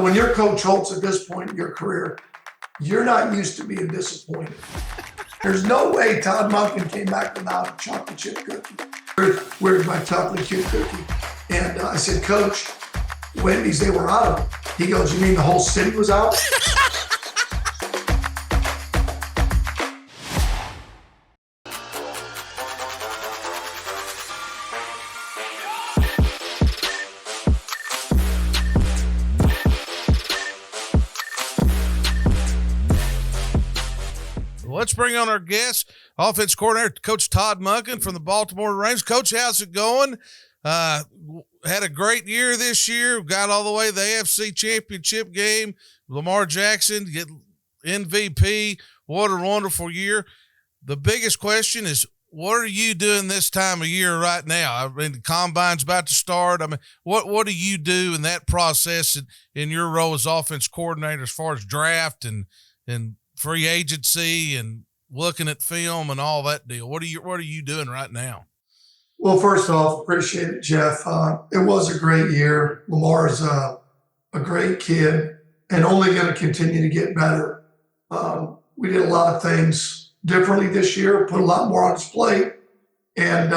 when you're Coach Holtz at this point in your career, you're not used to being disappointed. There's no way Todd Monken came back without a chocolate chip cookie. Where's my chocolate chip cookie? And I said, Coach, Wendy's, they were out of them. He goes, you mean the whole city was out? Let's bring on our guest, offense coordinator, Coach Todd Monken from the Baltimore Ravens. Coach, how's it going? Had a great year this year. Got all the way to the AFC Championship game. Lamar Jackson get MVP. What a wonderful year. The biggest question is, what are you doing this time of year right now? I mean, the combine's about to start. I mean, what do you do in that process in your role as offense coordinator as far as draft and free agency and looking at film and all that deal? What are you doing right now? Well, first off, appreciate it, Jeff. It was a great year. Lamar is a great kid and only going to continue to get better. We did a lot of things differently this year, put a lot more on his plate. And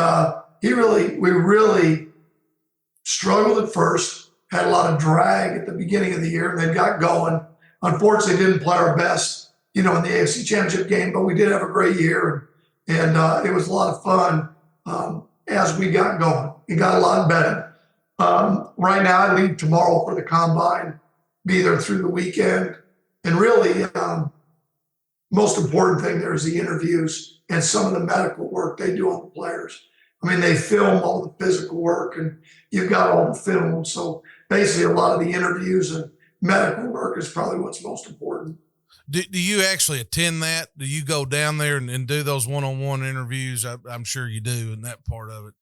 we really struggled at first, had a lot of drag at the beginning of the year, and then got going. Unfortunately, didn't play our best, in the AFC Championship game, but we did have a great year, and it was a lot of fun as we got going. It got a lot better. Right now, I leave tomorrow for the combine, be there through the weekend, and really, most important thing there is the interviews and some of the medical work they do on the players. I mean, they film all the physical work, and you've got all the film. So basically, a lot of the interviews and medical work is probably what's most important. Do you actually attend that? Do you go down there and do those one-on-one interviews? I'm sure you do in that part of it.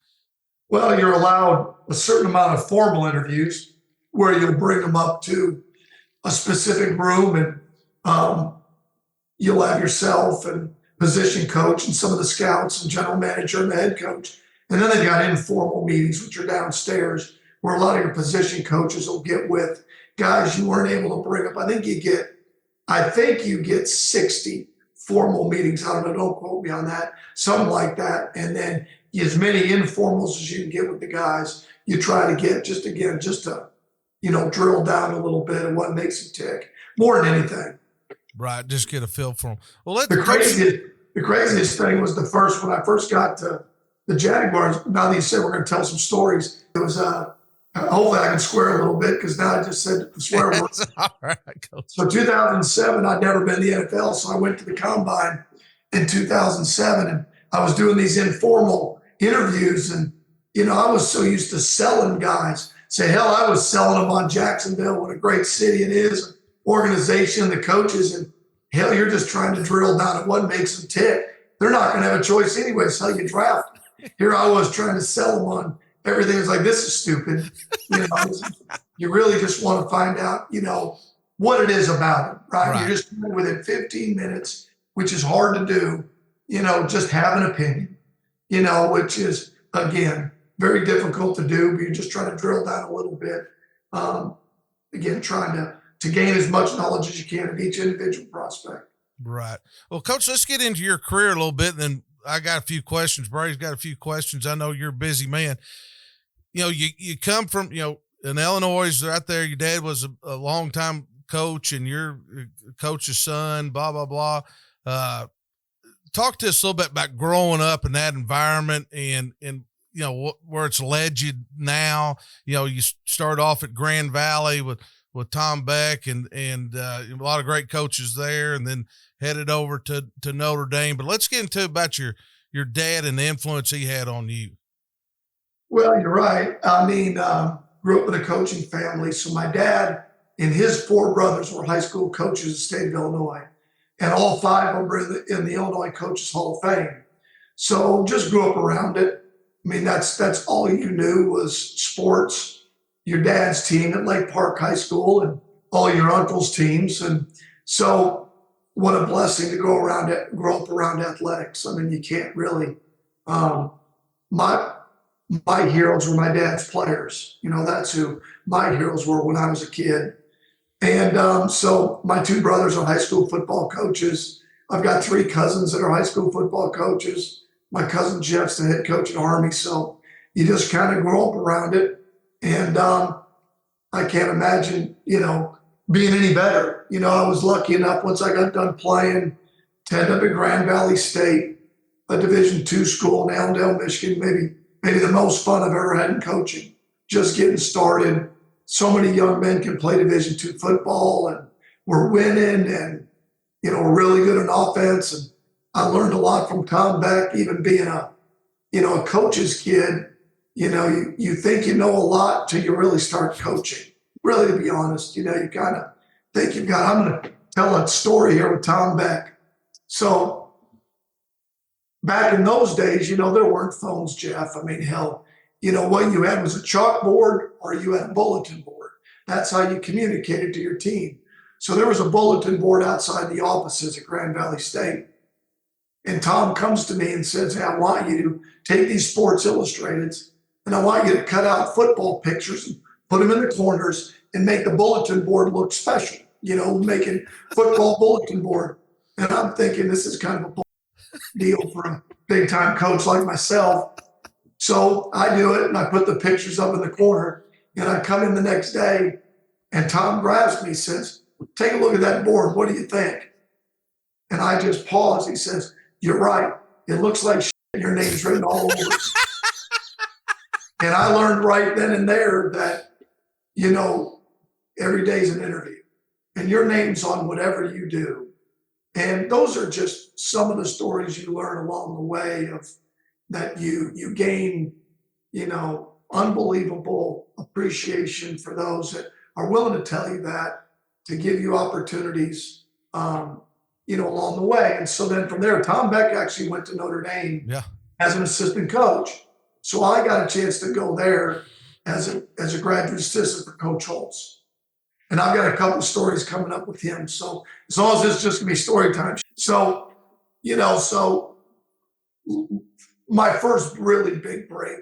Well, you're allowed a certain amount of formal interviews where you'll bring them up to a specific room, and you'll have yourself and position coach and some of the scouts and general manager and the head coach. And then they've got informal meetings, which are downstairs, where a lot of your position coaches will get with guys you weren't able to bring up. I think you get 60 formal meetings. I don't know, don't quote me on that, something like that. And then as many informals as you can get with the guys, you try to get just to, drill down a little bit of what makes them tick more than anything. Right. Just get a feel for them. Well, the craziest thing was when I first got to the Jaguars. Now that you said we're going to tell some stories, it was, hopefully I can swear a little bit because now I just said the swear word. All right, so 2007, I'd never been in the NFL, so I went to the combine in 2007, and I was doing these informal interviews, and I was so used to selling guys. Hell, I was selling them on Jacksonville, what a great city it is, organization, the coaches, and hell, you're just trying to drill down at what makes them tick. They're not going to have a choice anyway. It's how you draft. Here I was trying to sell them on everything. Is like, this is stupid. You really just want to find out, what it is about it, right? You're just within 15 minutes, which is hard to do, just have an opinion, which is, again, very difficult to do, but you're just trying to drill down a little bit. Again, trying to gain as much knowledge as you can of each individual prospect. Right. Well, Coach, let's get into your career a little bit, and then I got a few questions. Brady's got a few questions. I know you're a busy man. You come from, in Illinois, right there. Your dad was a longtime coach, and you're a coach's son, blah, blah, blah. Talk to us a little bit about growing up in that environment and where it's led you now. You start off at Grand Valley with Tom Beck and a lot of great coaches there, and then headed over to Notre Dame. But let's get into about your dad and the influence he had on you. Well, you're right. I mean, grew up in a coaching family. So my dad and his four brothers were high school coaches in the state of Illinois, and all five of them were in the Illinois Coaches Hall of Fame. So just grew up around it. I mean, that's all you knew was sports, your dad's team at Lake Park High School and all your uncle's teams. And so what a blessing to grow up around athletics. I mean, you can't really, my heroes were my dad's players. That's who my heroes were when I was a kid. And so my two brothers are high school football coaches. I've got three cousins that are high school football coaches. My cousin Jeff's the head coach at Army. So you just kind of grow up around it. And I can't imagine, being any better. I was lucky enough once I got done playing to end up at Grand Valley State, a Division II school in Allendale, Michigan, maybe the most fun I've ever had in coaching. Just getting started. So many young men can play Division II football, and we're winning, and we're really good on offense. And I learned a lot from Tom Beck, even being a coach's kid. You think you know a lot till you really start coaching. Really, to be honest, you kind of think you've got. I'm going to tell a story here with Tom Beck. So back in those days, there weren't phones, Jeff. I mean, hell, what you had was a chalkboard or you had a bulletin board. That's how you communicated to your team. So there was a bulletin board outside the offices at Grand Valley State. And Tom comes to me and says, "Hey, I want you to take these Sports Illustrateds and I want you to cut out football pictures and put them in the corners and make the bulletin board look special, making football bulletin board." And I'm thinking this is kind of a deal for a big time coach like myself. So I do it and I put the pictures up in the corner and I come in the next day and Tom grabs me, says, "Take a look at that board. What do you think?" And I just pause. He says, "You're right. It looks like shit. Your name's written all over it." And I learned right then and there that, every day's an interview and your name's on whatever you do. And those are just some of the stories you learn along the way of that you gain, unbelievable appreciation for those that are willing to tell you that, to give you opportunities, along the way. And so then from there, Tom Beck actually went to Notre Dame Yeah. as an assistant coach. So I got a chance to go there as a graduate assistant for Coach Holtz. And I've got a couple of stories coming up with him. So as long as it's just gonna be story time. So, so my first really big break,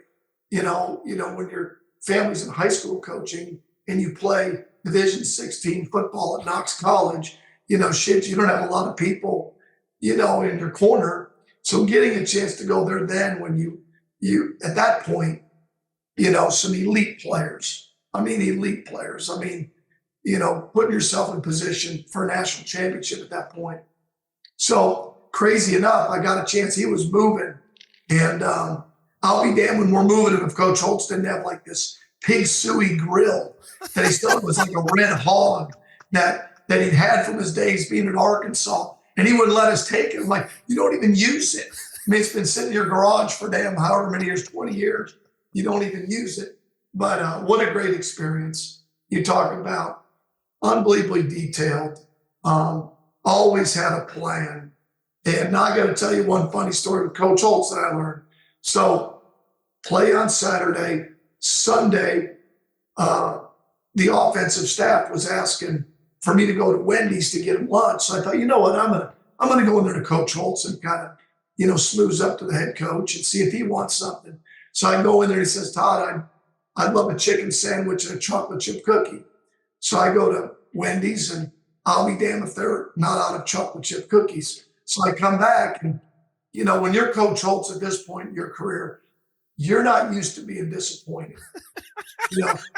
when your family's in high school coaching and you play Division 16 football at Knox College, you don't have a lot of people, in your corner. So getting a chance to go there then when you at that point, some elite players. I mean, elite players. I mean, putting yourself in position for a national championship at that point. So crazy enough, I got a chance. He was moving, and I'll be damned when we're moving if Coach Holtz didn't have like this pig suey grill that he still was like a red hog that he'd had from his days being in Arkansas, and he wouldn't let us take it. I'm like, you don't even use it. I mean, it's been sitting in your garage for damn however many years, 20 years. You don't even use it. But what a great experience. You talk about unbelievably detailed, always had a plan. And now I got to tell you one funny story with Coach Holtz that I learned. So play on Saturday, Sunday, the offensive staff was asking for me to go to Wendy's to get him lunch. So I thought, you know what, I'm gonna go in there to Coach Holtz and kind of, smooze up to the head coach and see if he wants something. So I go in there and he says, "Todd, I'd love a chicken sandwich and a chocolate chip cookie." So I go to Wendy's and I'll be damned if they're not out of chocolate chip cookies. So I come back and, when you're Coach Holtz at this point in your career, you're not used to being disappointed.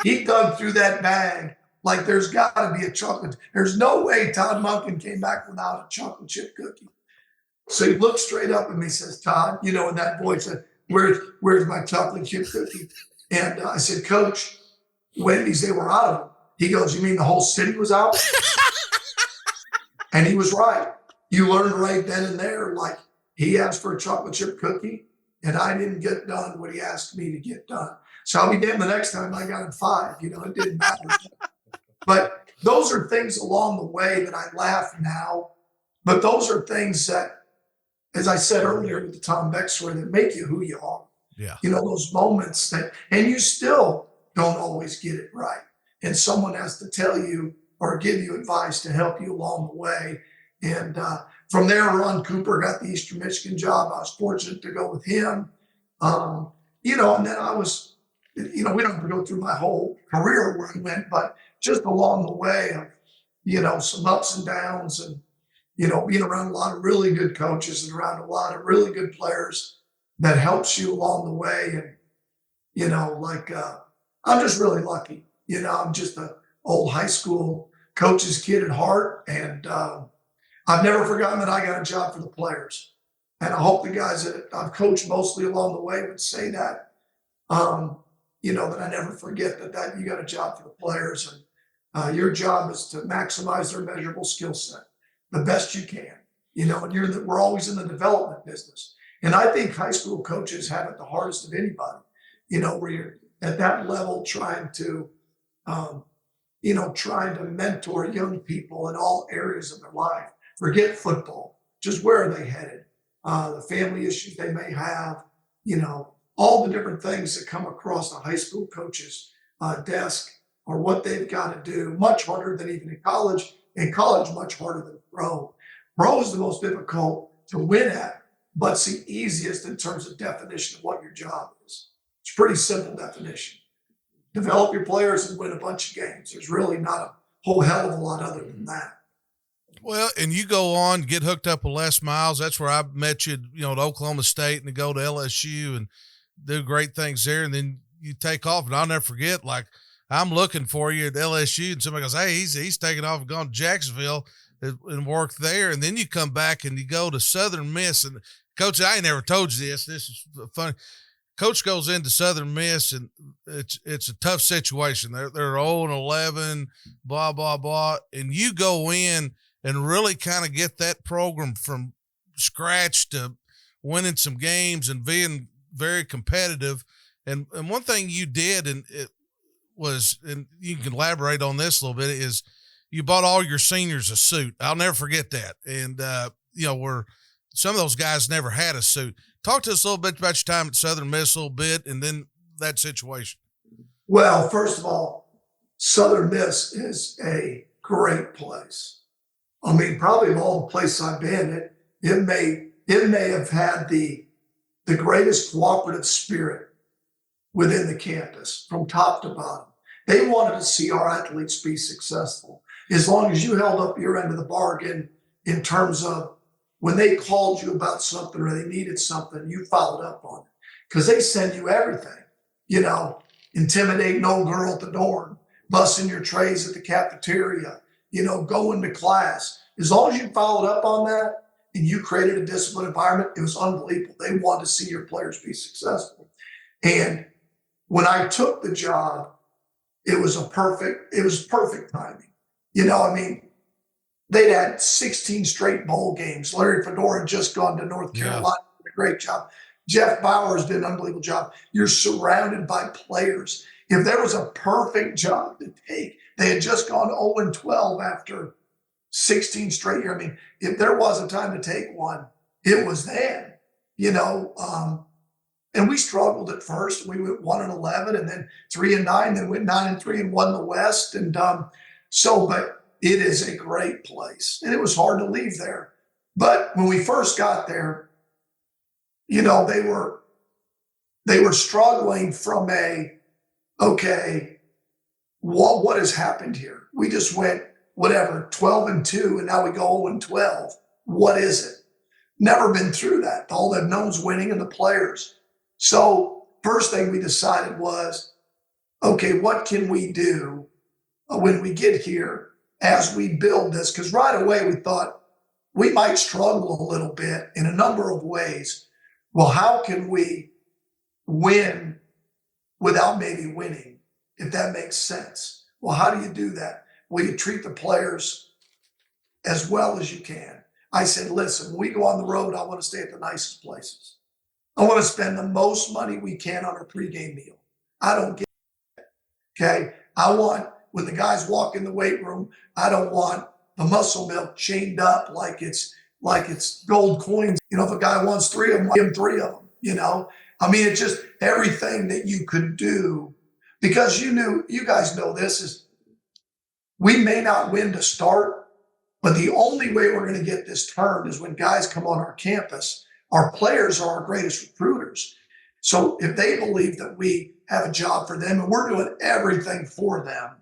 He dug through that bag like there's got to be a chocolate. There's no way Todd Monken came back without a chocolate chip cookie. So he looked straight up at me and says, "Todd," in that voice, said, where's my chocolate chip cookie?" And I said, "Coach, Wendy's, they were out of them." He goes, "You mean the whole city was out?" And he was right. You learned right then and there, like he asked for a chocolate chip cookie and I didn't get done what he asked me to get done. So I'll be damned the next time I got him 5, it didn't matter. But those are things along the way that I laugh now. But those are things that, as I said earlier with the Tom Beck story, that make you who you are. Yeah. Those moments and you still don't always get it right. And someone has to tell you or give you advice to help you along the way. And from there, Ron Cooper got the Eastern Michigan job. I was fortunate to go with him. And then I was, we don't have to go through my whole career where I went, but just along the way, some ups and downs and, being around a lot of really good coaches and around a lot of really good players that helps you along the way. And, I'm just really lucky. I'm just a old high school coach's kid at heart. And I've never forgotten that I got a job for the players. And I hope the guys that I've coached mostly along the way would say that, that I never forget that you got a job for the players. And your job is to maximize their measurable skill set the best you can, and we're always in the development business. And I think high school coaches have it the hardest of anybody, where you're at that level trying to mentor young people in all areas of their life. Forget football, just where are they headed? The family issues they may have, all the different things that come across a high school coach's desk or what they've got to do, much harder than even in college. In college, much harder than pro. Pro is the most difficult to win at, but it's the easiest in terms of definition of what your job is. It's a pretty simple definition. Develop your players and win a bunch of games. There's really not a whole hell of a lot other than that. Well, and you go on, get hooked up with Les Miles. That's where I met you, at Oklahoma State, and to go to LSU and do great things there. And then you take off, and I'll never forget, like, I'm looking for you at LSU, and somebody goes, hey, he's taking off and gone to Jacksonville and worked there. And then you come back and you go to Southern Miss. And, Coach, I ain't never told you this. This is funny. Coach goes into Southern Miss, and it's a tough situation. They're 0-11, blah, blah, blah. And you go in and really kind of get that program from scratch to winning some games and being very competitive. And one thing you did, and it was, and you can elaborate on this a little bit, is you bought all your seniors a suit. I'll never forget that. And, where some of those guys never had a suit. Talk to us a little bit about your time at Southern Miss a little bit, and then that situation. Well, first of all, Southern Miss is a great place. I mean, probably of all the places I've been, it may have had the greatest cooperative spirit within the campus from top to bottom. They wanted to see our athletes be successful. As long as you held up your end of the bargain in terms of when they called you about something or they needed something, you followed up on it. Because they send you everything, intimidating old girl at the dorm, busting your trays at the cafeteria, going to class. As long as you followed up on that and you created a disciplined environment, it was unbelievable. They wanted to see your players be successful. And when I took the job, it was perfect timing. They'd had 16 straight bowl games. Larry Fedora had just gone to North Carolina, did a great job. Jeff Bowers did an unbelievable job. You're surrounded by players. If there was a perfect job to take, they had just gone 0-12 after 16 straight years. I mean, if there was a time to take one, it was then, and we struggled at first. We went 1-11 and then 3-9, then went 9-3 and won the West. And but it is a great place. And it was hard to leave there. But when we first got there, they were struggling from what has happened here? We just went 12-2, and now we go 0-12. What is it? Never been through that. All they've known is winning and the players. So first thing we decided was, what can we do when we get here as we build this? Because right away we thought we might struggle a little bit in a number of ways. Well, how can we win without maybe winning, if that makes sense? Well, how do you do that? Well, you treat the players as well as you can. I said, listen, when we go on the road, I want to stay at the nicest places. I want to spend the most money we can on our pregame meal. I don't get it. Okay. I want, when the guys walk in the weight room, I don't want the muscle milk chained up like it's gold coins. If a guy wants 3 of them, give him 3 of them, it's just everything that you could do, because you guys know this is, we may not win to start, but the only way we're going to get this turned is when guys come on our campus. Our players are our greatest recruiters. So if they believe that we have a job for them and we're doing everything for them,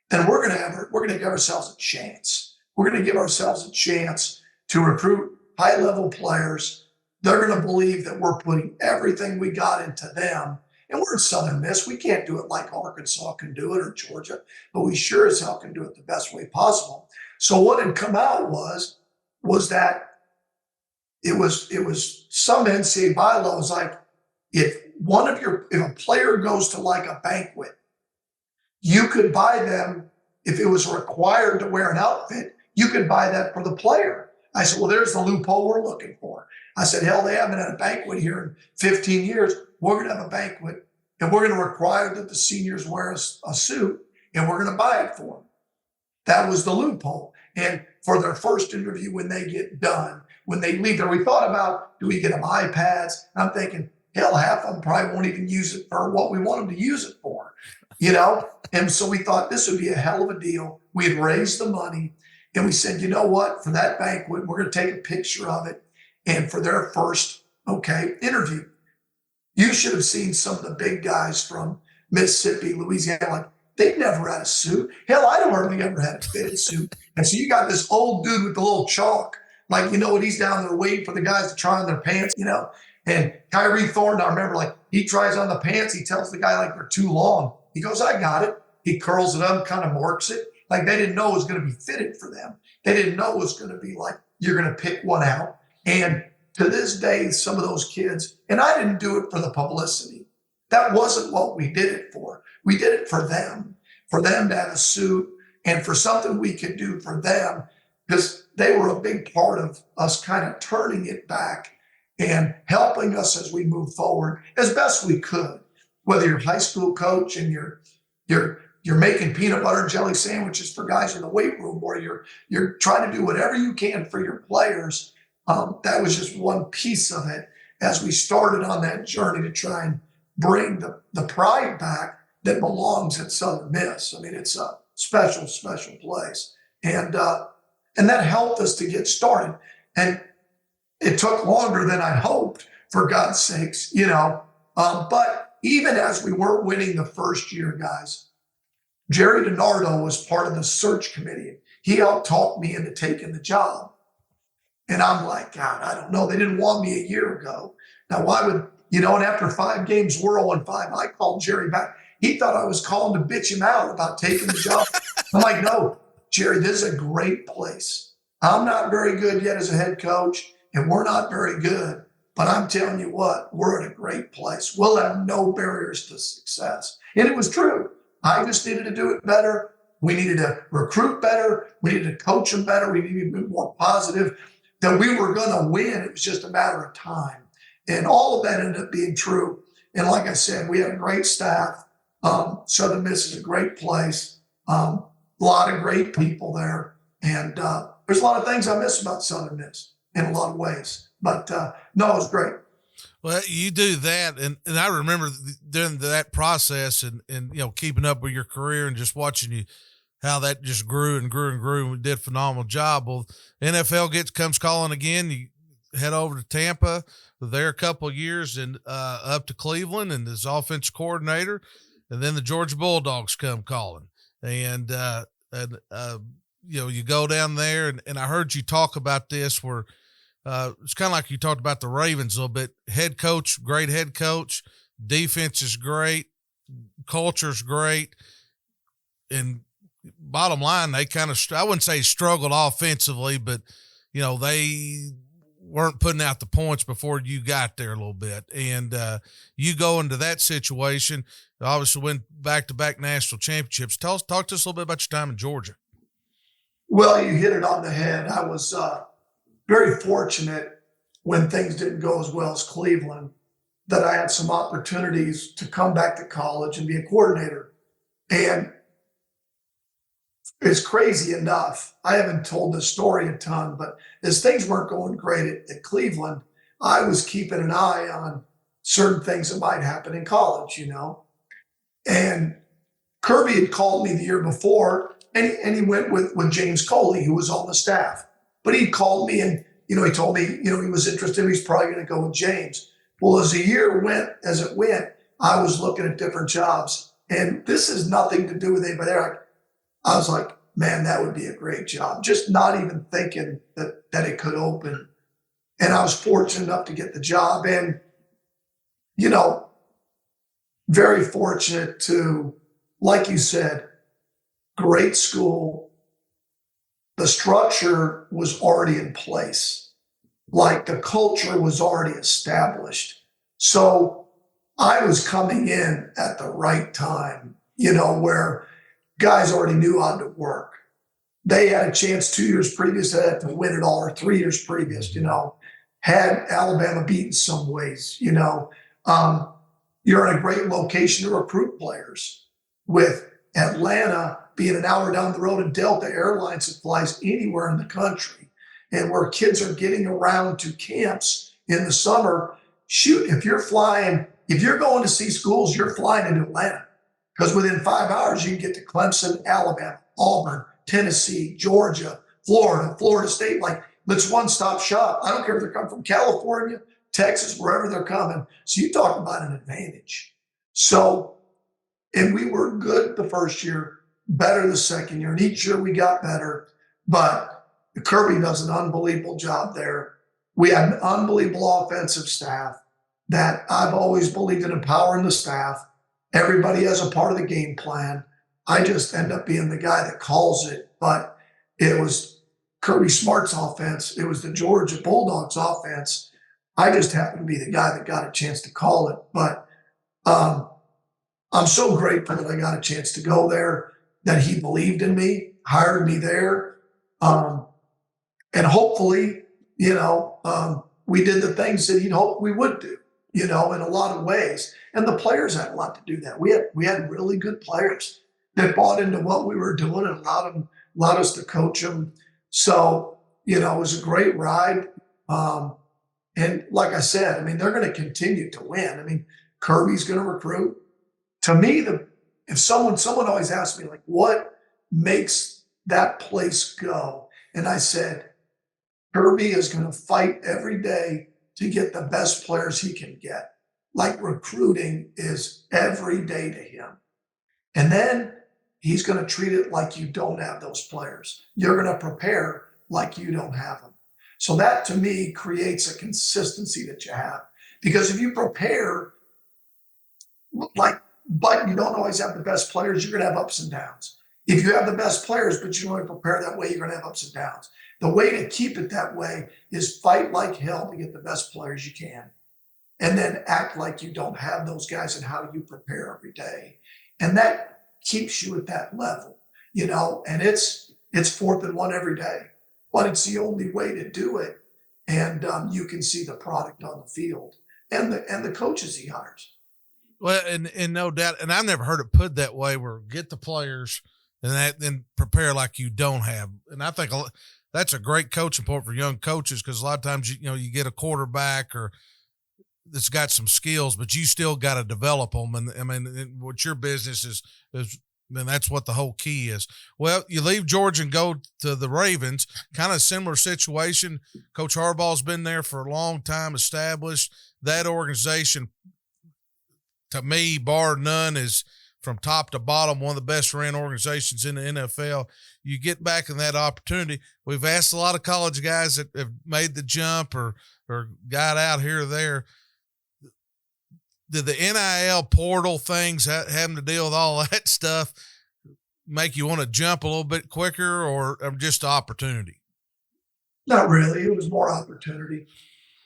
then we're going to give ourselves a chance. We're going to give ourselves a chance to recruit high level players. They're going to believe that we're putting everything we got into them. And we're in Southern Miss. We can't do it like Arkansas can do it or Georgia, but we sure as hell can do it the best way possible. So what had come out was that it was some NCAA bylaws like if a player goes to like a banquet, you could buy them if it was required to wear an outfit, you could buy that for the player. I said, well, there's the loophole we're looking for. I said, hell, they haven't had a banquet here in 15 years. We're going to have a banquet and we're going to require that the seniors wear a suit and we're going to buy it for them. That was the loophole. And for their first interview, when they get done, when they leave there, we thought about, do we get them iPads? And I'm thinking, hell, half of them probably won't even use it for what we want them to use it for, you know? And so we thought this would be a hell of a deal. We had raised the money and we said, you know what, for that banquet, we're going to take a picture of it. And for their first, interview, you should have seen some of the big guys from Mississippi, Louisiana, like they've never had a suit. Hell, I hardly ever had a fitted suit. And so you got this old dude with the little chalk, like, you know what, he's down there waiting for the guys to try on their pants, you know? And Kyrie Thornton, I remember, like, he tries on the pants. He tells the guy, like, they're too long. He goes, I got it. He curls it up, kind of marks it. Like, they didn't know it was going to be fitted for them. They didn't know it was going to be like, you're going to pick one out. And to this day, some of those kids, and I didn't do it for the publicity. That wasn't what we did it for. We did it for them to have a suit and for something we could do for them, because they were a big part of us kind of turning it back and helping us as we move forward as best we could. Whether you're a high school coach and you're making peanut butter and jelly sandwiches for guys in the weight room, or you're trying to do whatever you can for your players. That was just one piece of it as we started on that journey to try and bring the pride back that belongs at Southern Miss. I mean, it's a special, special place. And that helped us to get started. And it took longer than I hoped, for God's sakes, you know. But even as we weren't winning the first year, guys, Jerry DiNardo was part of the search committee. He helped talk me into taking the job. And I'm like, God, I don't know. They didn't want me a year ago. Now, why would, and after 5 games, we're 0-5. I called Jerry back. He thought I was calling to bitch him out about taking the job. I'm like, no, Jerry, this is a great place. I'm not very good yet as a head coach, and we're not very good. But I'm telling you what, we're in a great place. We'll have no barriers to success. And it was true. I just needed to do it better. We needed to recruit better. We needed to coach them better. We needed to be more positive. That we were going to win. It was just a matter of time. And all of that ended up being true. And like I said, we had a great staff. Southern Miss is a great place. A lot of great people there. And there's a lot of things I miss about Southern Miss in a lot of ways. But no, it was great. Well, you do that, and I remember during that process and keeping up with your career and just watching you, how that just grew and grew and grew, and we did a phenomenal job. Well, NFL comes calling again. You head over to Tampa. There a couple of years, and up to Cleveland and as offensive coordinator, and then the Georgia Bulldogs come calling, and you go down there, and I heard you talk about this where. It's kind of like you talked about the Ravens a little bit. Head coach, great head coach. Defense is great. Culture's great. And bottom line, they kind of, I wouldn't say struggled offensively, but, they weren't putting out the points before you got there a little bit. And you go into that situation, obviously win back-to-back national championships. Talk to us a little bit about your time in Georgia. Well, you hit it on the head. I was very fortunate when things didn't go as well as Cleveland, that I had some opportunities to come back to college and be a coordinator. And it's crazy enough. I haven't told this story a ton, but as things weren't going great at Cleveland, I was keeping an eye on certain things that might happen in college, And Kirby had called me the year before, and he went with James Coley, who was on the staff. But he called me and, he told me, he was interested. He's probably going to go with James. Well, as the year went, I was looking at different jobs. And this has nothing to do with anybody there. I was like, man, that would be a great job. Just not even thinking that it could open. And I was fortunate enough to get the job. And, you know, very fortunate to, like you said, great school. The structure was already in place. Like the culture was already established. So I was coming in at the right time, where guys already knew how to work. They had a chance 2 years previous to win it all, or 3 years previous, had Alabama beat in some ways, you're in a great location to recruit players, with Atlanta being an hour down the road and Delta Airlines that flies anywhere in the country, and where kids are getting around to camps in the summer. Shoot, if you're going to see schools, you're flying into Atlanta, because within 5 hours you can get to Clemson, Alabama, Auburn, Tennessee, Georgia, Florida, Florida State. Like, it's one-stop shop. I don't care if they're coming from California, Texas, wherever they're coming. So you talk about an advantage. So, and we were good the first year, better the second year, and each year we got better. But Kirby does an unbelievable job there. We had an unbelievable offensive staff that I've always believed in empowering the staff. Everybody has a part of the game plan. I just end up being the guy that calls it. But it was Kirby Smart's offense. It was the Georgia Bulldogs offense. I just happened to be the guy that got a chance to call it. But I'm so grateful that I got a chance to go there, that he believed in me, hired me there. And hopefully, we did the things that he'd hoped we would do, in a lot of ways. And the players had a lot to do that. We had really good players that bought into what we were doing and allowed us to coach them. So, it was a great ride. And like I said, they're going to continue to win. Kirby's going to recruit. To me, if someone always asks me, like, what makes that place go? And I said, Kirby is going to fight every day to get the best players he can get. Like, recruiting is every day to him. And then he's going to treat it like you don't have those players. You're going to prepare like you don't have them. So that, to me, creates a consistency that you have. Because if you prepare but you don't always have the best players, you're going to have ups and downs. If you have the best players, but you don't prepare that way, you're going to have ups and downs. The way to keep it that way is fight like hell to get the best players you can, and then act like you don't have those guys, and how you prepare every day. And that keeps you at that level, and it's 4th and 1 every day, but it's the only way to do it. And you can see the product on the field and the coaches he hires. Well, and no doubt, and I've never heard it put that way, where get the players and then prepare like you don't have. And I think that's a great coaching point for young coaches, because a lot of times, you get a quarterback or that's got some skills, but you still got to develop them. And what your business is, that's what the whole key is. Well, you leave Georgia and go to the Ravens, kind of similar situation. Coach Harbaugh's been there for a long time, established. That organization, to me, bar none, is from top to bottom one of the best ran organizations in the NFL. You get back in that opportunity. We've asked a lot of college guys that have made the jump or got out here or there. Did the NIL portal things, having to deal with all that stuff, make you want to jump a little bit quicker, or just opportunity? Not really. It was more opportunity.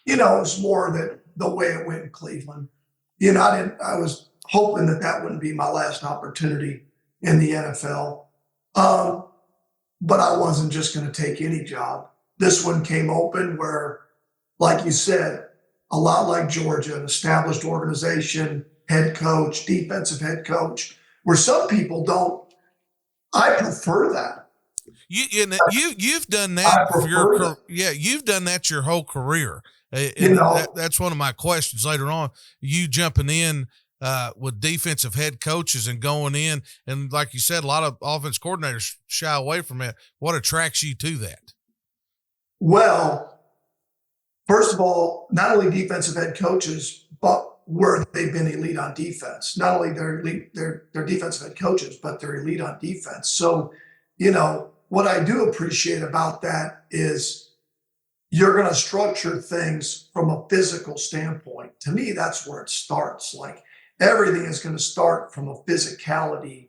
It was more that the way it went in Cleveland. I was hoping that wouldn't be my last opportunity in the NFL. But I wasn't just going to take any job. This one came open where, like you said, a lot like Georgia, an established organization, head coach, defensive head coach, where some people don't. I prefer that. You've done that for your career. Yeah, you've done that your whole career. And that's one of my questions later on. You jumping in with defensive head coaches and going in, and like you said, a lot of offense coordinators shy away from it. What attracts you to that? Well, first of all, not only defensive head coaches, but where they've been elite on defense. Not only they're elite, they're defensive head coaches, but they're elite on defense. So, what I do appreciate about that is you're going to structure things from a physical standpoint. To me, that's where it starts. Like everything is going to start from a physicality.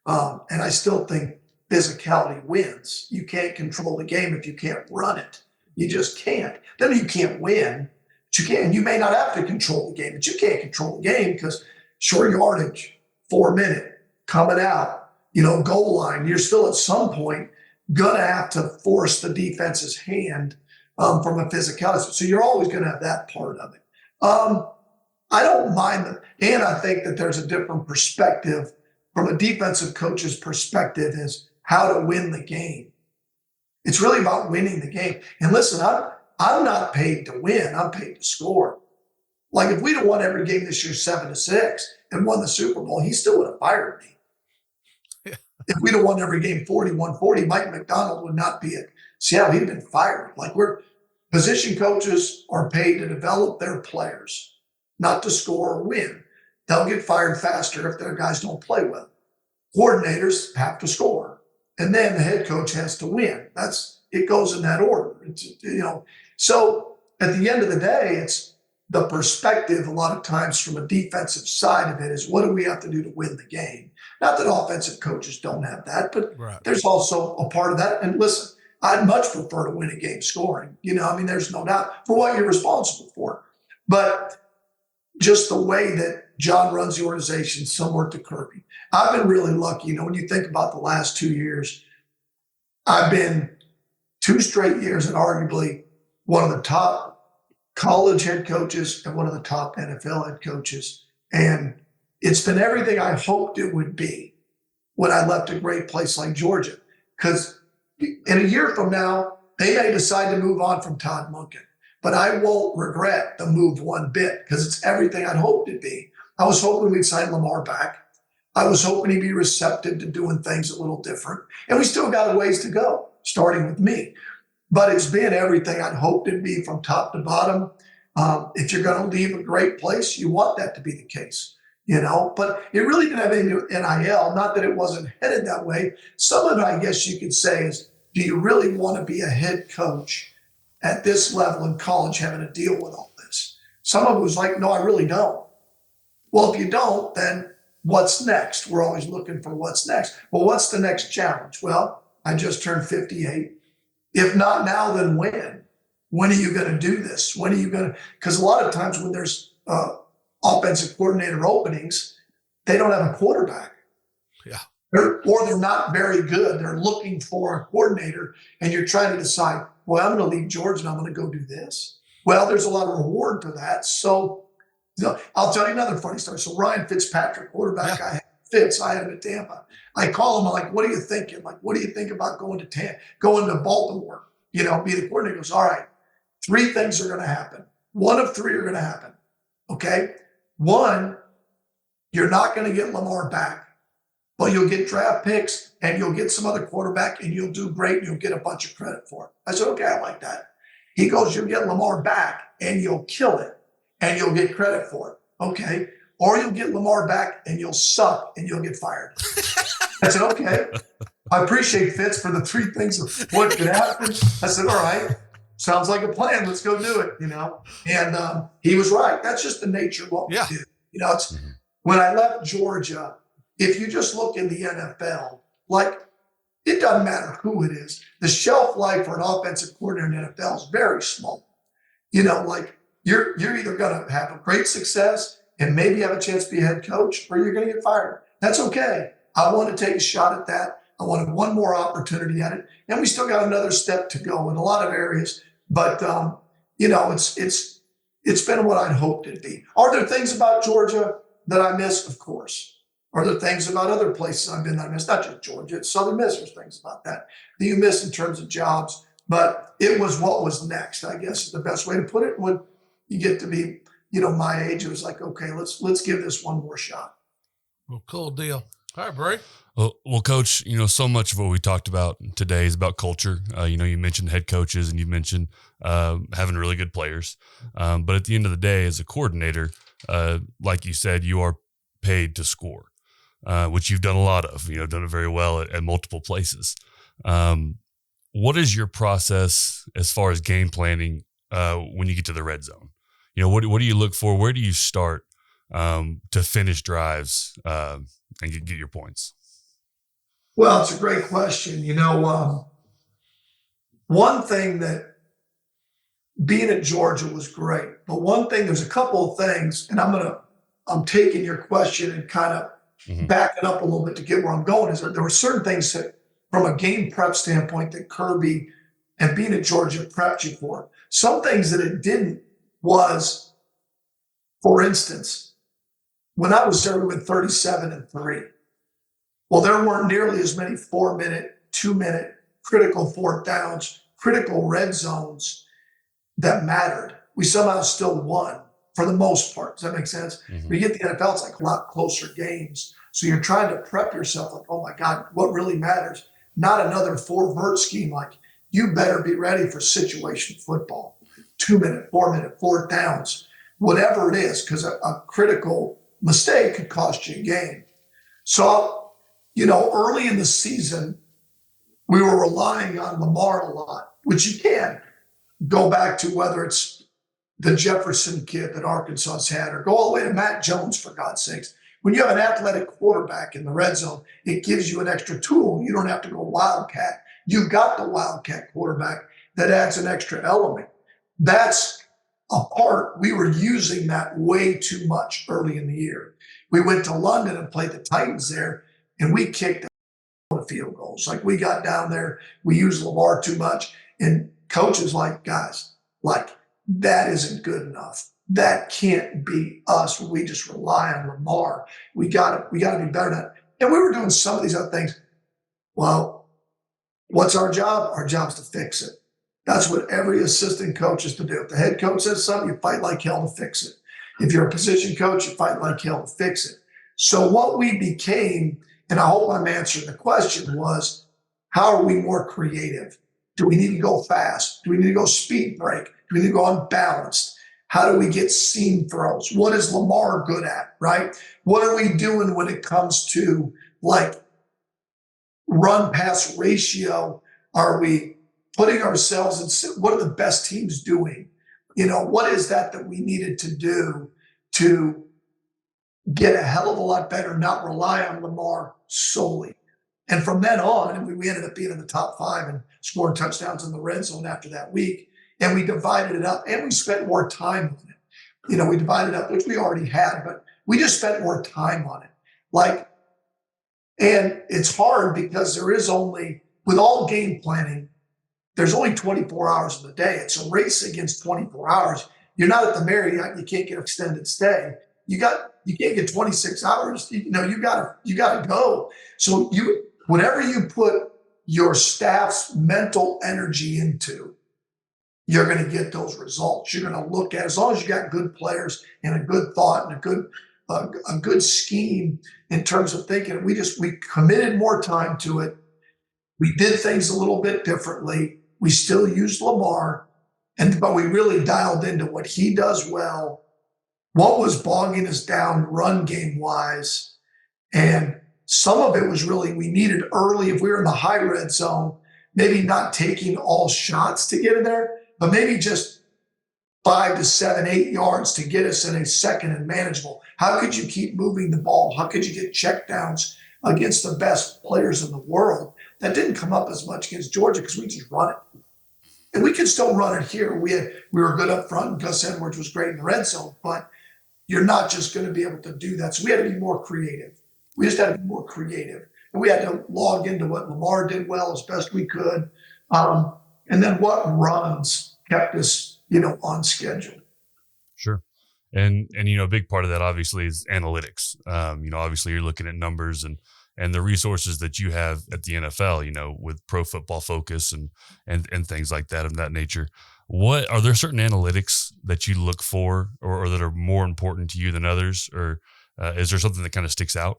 And I still think physicality wins. You can't control the game if you can't run it. You just can't. Then you can't win. But you can. You may not have to control the game, but you can't control the game because short yardage, 4 minute, coming out, goal line. You're still at some point gonna have to force the defense's hand from a physicality. So you're always gonna have that part of it. I don't mind them, and I think that there's a different perspective from a defensive coach's perspective is how to win the game. It's really about winning the game. And listen, I'm not paid to win. I'm paid to score. Like if we'd have won every game this year 7-6 and won the Super Bowl, he still would have fired me. If we'd have won every game 41-40, Mike McDonald would not be at Seattle. He'd have been fired. Like position coaches are paid to develop their players, not to score or win. They'll get fired faster if their guys don't play well. Coordinators have to score, and then the head coach has to win. It goes in that order. So at the end of the day, it's the perspective a lot of times from a defensive side of it is what do we have to do to win the game? Not that offensive coaches don't have that, but there's also a part of that. And listen, I'd much prefer to win a game scoring. There's no doubt for what you're responsible for. But just the way that John runs the organization, similar to Kirby. I've been really lucky. When you think about the last 2 years, I've been 2 straight years and arguably one of the top college head coaches and one of the top NFL head coaches. And it's been everything I hoped it would be when I left a great place like Georgia. Because in a year from now, they may decide to move on from Todd Monken. But I won't regret the move one bit because it's everything I'd hoped it'd be. I was hoping we'd sign Lamar back. I was hoping he'd be receptive to doing things a little different. And we still got a ways to go, starting with me. But it's been everything I'd hoped it'd be from top to bottom. If you're going to leave a great place, you want that to be the case. But it really didn't have anything to do with NIL. Not that it wasn't headed that way. Some of it, I guess you could say, is do you really want to be a head coach at this level in college having to deal with all this? Some of it was like, no, I really don't. Well, if you don't, then what's next? We're always looking for what's next. Well, what's the next challenge? Well, I just turned 58. If not now, then when? When are you going to do this? When are you going to? Because a lot of times when there's offensive coordinator openings, they don't have a quarterback. Yeah. Or they're not very good. They're looking for a coordinator, and you're trying to decide, well, I'm going to leave Georgia and I'm going to go do this. Well, there's a lot of reward to that. So I'll tell you another funny story. So Ryan Fitzpatrick, quarterback, I had him at Tampa. I call him, I'm like, what are you thinking? I'm like, what do you think about going to Baltimore? Be the coordinator. He goes, all right, 3 things are going to happen. 1 of 3 are going to happen. Okay. 1, you're not going to get Lamar back. Well, you'll get draft picks and you'll get some other quarterback and you'll do great and you'll get a bunch of credit for it. I said, okay, I like that. He goes, you'll get Lamar back and you'll kill it and you'll get credit for it. Okay. Or you'll get Lamar back and you'll suck and you'll get fired. I said, okay. I appreciate Fitz for the 3 things of what could happen. I said, all right, sounds like a plan. Let's go do it, And he was right. That's just the nature of what we do. It's when I left Georgia, if you just look in the NFL, like it doesn't matter who it is. The shelf life for an offensive coordinator in the NFL is very small. Like you're either going to have a great success and maybe have a chance to be a head coach, or you're going to get fired. That's okay. I want to take a shot at that. I wanted one more opportunity at it, and we still got another step to go in a lot of areas. But it's been what I'd hoped it'd be. Are there things about Georgia that I missed? Of course. Are there things about other places I've been that I missed? Not just Georgia, it's Southern Miss. There's things about that you miss in terms of jobs. But it was what was next, I guess is the best way to put it. When you get to be, my age, it was like, okay, let's give this one more shot. Well, cool deal. All right, Bray. Well, Coach, so much of what we talked about today is about culture. You mentioned head coaches and you mentioned having really good players. But at the end of the day, as a coordinator, like you said, you are paid to score, which you've done a lot of, done it very well at multiple places. What is your process as far as game planning when you get to the red zone? What do you look for? Where do you start to finish drives and get your points? Well, it's a great question. One thing that being at Georgia was great, but one thing, there's a couple of things, and I'm taking your question and kind of backing up a little bit to get where I'm going, is that there were certain things that from a game prep standpoint that Kirby and being at Georgia prepped you for. Some things that it didn't was, for instance, when I was there, we went 37-3. Well, there weren't nearly as many 4-minute, 2-minute critical fourth downs, critical red zones that mattered. We somehow still won for the most part. Does that make sense? When you get the NFL, it's like a lot closer games. So you're trying to prep yourself like, oh my God, what really matters? Not another 4-vert scheme. Like, you better be ready for situation football, 2-minute, 4-minute, fourth downs, whatever it is, because a critical mistake could cost you a game. So, early in the season, we were relying on Lamar a lot, which you can go back to, whether it's the Jefferson kid that Arkansas's had, or go all the way to Matt Jones, for God's sakes. When you have an athletic quarterback in the red zone, it gives you an extra tool. You don't have to go wildcat. You've got the wildcat quarterback that adds an extra element. That's a part. We were using that way too much early in the year. We went to London and played the Titans there, and we kicked the field goals. Like, we got down there, we used Lamar too much, and coaches like, guys, like, that isn't good enough. That can't be us when we just rely on Lamar. We got to be better than that. And we were doing some of these other things. Well, what's our job? Our job is to fix it. That's what every assistant coach is to do. If the head coach says something, you fight like hell to fix it. If you're a position coach, you fight like hell to fix it. So what we became, and I hope I'm answering the question, was, how are we more creative? Do we need to go fast? Do we need to go speed break? Do we need to go unbalanced? How do we get seam throws? What is Lamar good at, right? What are we doing when it comes to, like, run pass ratio? Are we putting ourselves in, what are the best teams doing? What is that we needed to do to get a hell of a lot better, not rely on Lamar solely? And from then on, we ended up being in the top 5 and scoring touchdowns in the red zone after that week. And we divided it up, and we spent more time on it. We divided up, which we already had, but we just spent more time on it. And it's hard because there is only, with all game planning, there's only 24 hours in the day. It's a race against 24 hours. You're not at the Marriott. You can't get extended stay. You can't get 26 hours. You gotta go. So whatever you put your staff's mental energy into, you're going to get those results. You're going to look at, as long as you got good players and a good thought and a good scheme in terms of thinking. We committed more time to it. We did things a little bit differently. We still used Lamar, but we really dialed into what he does well, what was bogging us down run game wise. And some of it was really, we needed early, if we were in the high red zone, maybe not taking all shots to get in there, but maybe just 5 to 7, 8 yards to get us in a second and manageable. How could you keep moving the ball? How could you get checkdowns against the best players in the world? That didn't come up as much against Georgia because we just run it. And we could still run it here. We were good up front, and Gus Edwards was great in the red zone, but you're not just going to be able to do that. So we had to be more creative. We just had to be more creative. And we had to log into what Lamar did well as best we could. And then what runs kept us, on schedule. Sure. And a big part of that obviously is analytics. Obviously you're looking at numbers and the resources that you have at the NFL, with Pro Football Focus and things like that of that nature. What are there certain analytics that you look for or that are more important to you than others? Or is there something that kind of sticks out?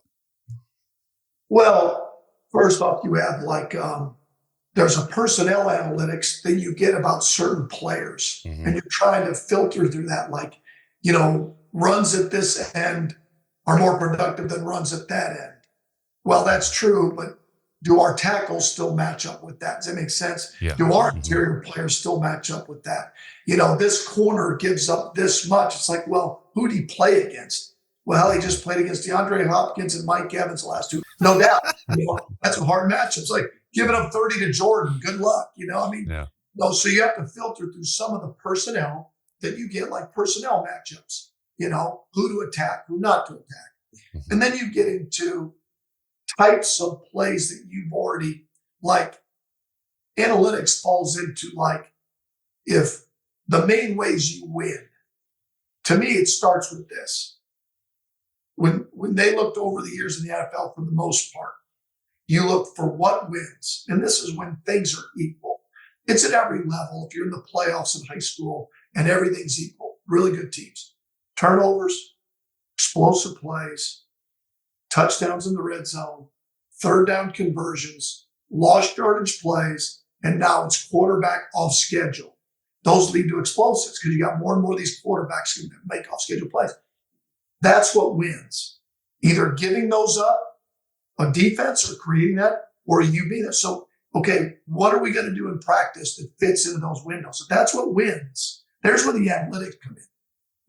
Well, first off, you have there's a personnel analytics that you get about certain players, and you're trying to filter through that. runs at this end are more productive than runs at that end. Well, that's true, but do our tackles still match up with that? Does that make sense? Yeah. Do our Mhm. interior players still match up with that? This corner gives up this much. It's like, well, who did he play against? Well, he just played against DeAndre Hopkins and Mike Evans the last two. No doubt. That's a hard matchup. It's like giving up 30 to Jordan. Good luck. Yeah. So you have to filter through some of the personnel that you get, like personnel matchups, who to attack, who not to attack. Mhm. And then you get into types of plays that you've already, like analytics falls into, like, if the main ways you win, to me, it starts with this. When they looked over the years in the NFL, for the most part, you look for what wins. And this is when things are equal. It's at every level. If you're in the playoffs in high school and everything's equal, really good teams. Turnovers, explosive plays, touchdowns in the red zone, third down conversions, lost yardage plays, and now it's quarterback off schedule. Those lead to explosives because you got more and more of these quarterbacks who make off schedule plays. That's what wins. Either giving those up on defense or creating that, or you being there. So, okay, what are we going to do in practice that fits into those windows? So that's what wins. There's where the analytics come in.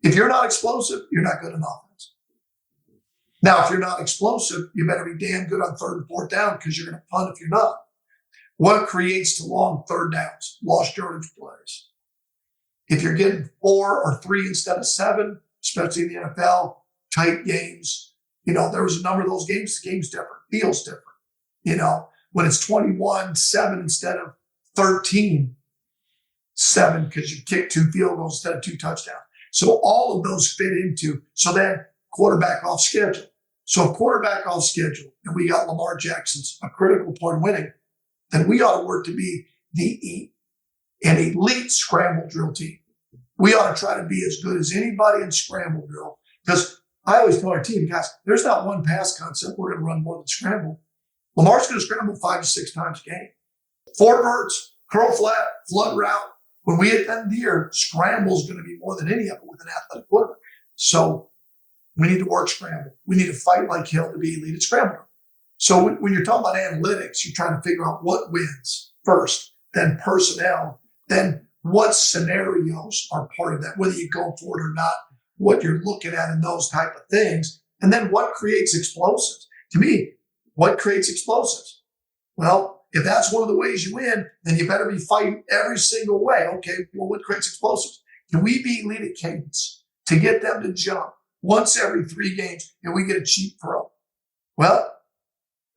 If you're not explosive, you're not good in offense. Now, if you're not explosive, you better be damn good on third and fourth down because you're going to punt if you're not. What creates the long third downs? Lost yardage plays. If you're getting 4 or 3 instead of 7, especially in the NFL, tight games, there was a number of those games, the game's different, feels different. When it's 21-7 instead of 13-7 because you kick 2 field goals instead of 2 touchdowns. So all of those fit into, so then quarterback off schedule. So if quarterback off schedule and we got Lamar Jackson's a critical point winning, then we ought to work to be an elite scramble drill team. We ought to try to be as good as anybody in scramble drill because I always tell our team, guys, there's not one pass concept we're going to run more than scramble. Lamar's going to scramble 5 to 6 times a game. 4 verts, curl flat, flood route. When we at the end of the year, scramble is going to be more than any of it with an athletic quarterback. So we need to work scramble. We need to fight like hell to be elite at scramble. So when you're talking about analytics, you're trying to figure out what wins first, then personnel, then what scenarios are part of that, whether you go for it or not, what you're looking at in those type of things, and then what creates explosives. To me, what creates explosives? Well, if that's one of the ways you win, then you better be fighting every single way. Okay, well, what creates explosives? Can we be elite at cadence to get them to jump once every 3 games and we get a cheap throw? Well,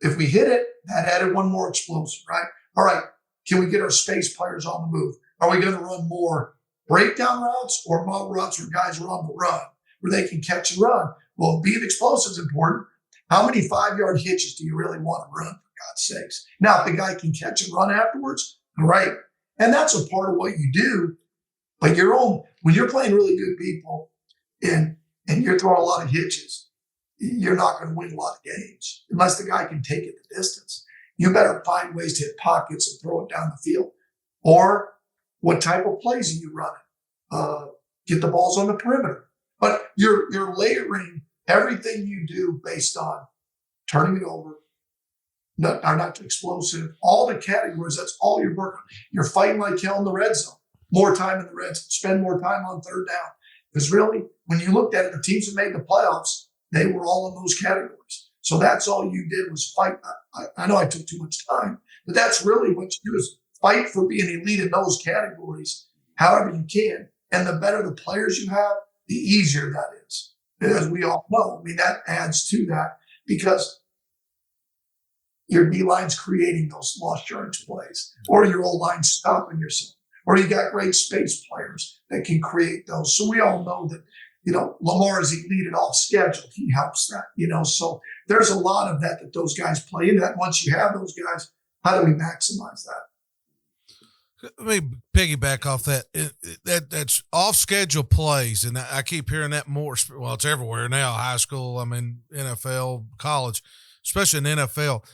if we hit it, that added one more explosive, right? All right, can we get our space players on the move? Are we going to run more breakdown routes or more routes where guys are on the run, where they can catch and run? Well, being explosive is important. How many 5-yard hitches do you really want to run, for God's sakes? Now, if the guy can catch and run afterwards, great. And that's a part of what you do. But when you're playing really good people and you're throwing a lot of hitches, you're not going to win a lot of games unless the guy can take it the distance. You better find ways to hit pockets and throw it down the field. Or what type of plays are you running? Get the balls on the perimeter. But you're layering everything you do based on turning it over, not explosive, all the categories. That's all you're working on. You're fighting like hell in the red zone. More time in the red zone. Spend more time on third down. Because really, when you looked at it, the teams that made the playoffs, they were all in those categories. So that's all you did was fight. I know I took too much time, but that's really what you do is fight for being elite in those categories, however you can. And the better the players you have, the easier that is. As we all know, that adds to that because your D-line's creating those lost yardage plays, or your O-line stopping yourself, or you got great space players that can create those. So we all know that, Lamar is elite and off schedule. He helps that, so there's a lot of that those guys play into that. Once you have those guys, how do we maximize that? Let me piggyback off that. That's off schedule plays, and I keep hearing that more. Well, it's everywhere now. High school, NFL, college, especially in NFL.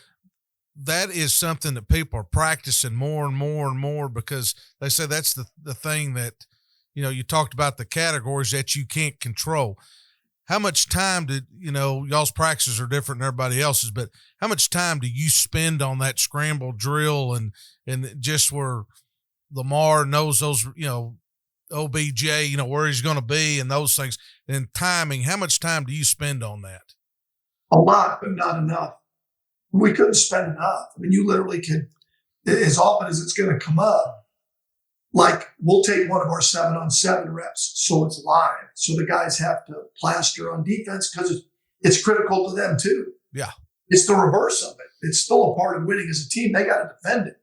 That is something that people are practicing more and more and more because they say that's the thing that you talked about the categories that you can't control. How much time did, y'all's practices are different than everybody else's, but how much time do you spend on that scramble drill and just where Lamar knows those, OBJ, where he's going to be and those things and timing, how much time do you spend on that? A lot, but not enough. We couldn't spend enough. I mean, you literally could, as often as it's going to come up, like we'll take one of our 7-on-7 reps, so it's live. So the guys have to plaster on defense because it's critical to them too. Yeah. It's the reverse of it. It's still a part of winning as a team. They got to defend it.